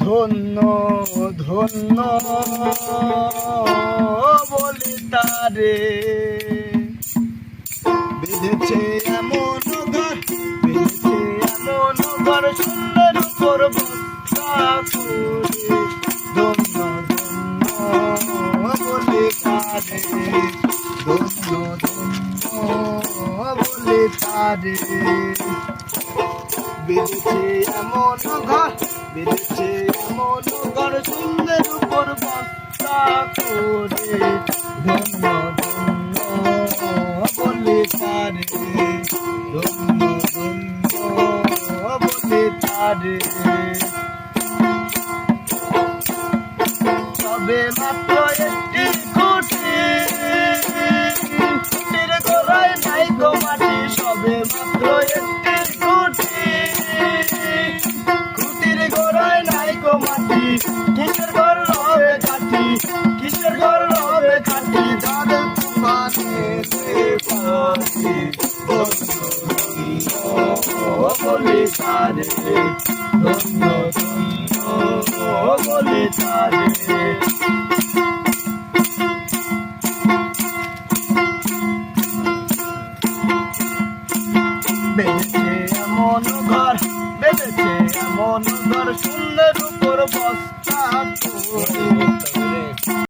ধন্য ধন্য বলি তারে বেঁধেছে এমন ঘর বেঁধেছে এমন ঘর সুন্দর উপর বস্তা করে ধন্য ধন্য বলি তারে ধন্য ধন্য বলি তারে বেঁধেছে এমন ঘর বেঁধেছে এমন ঘর সুন্দর উপর বস্তা করে ধন্য ধন্য বলে তারে ধন্য ধন্য বলে তারে সবে মাত্র একটি খুঁটি খুঁটির গোড়ায় নাই গো মাটি সবে মাত্র একটি খুঁটির গোড়ায় নাই গো মাটি কিসের ঘর হবে কাটি কিসের ঘর হবে কাটি যাদের তুফানে পানি বলে তারে ধন্য ধন্য বলে তারে বেঁধেছে এমন ঘর বেঁধেছে এমন ঘর সুন্দর উপর বস্তা করে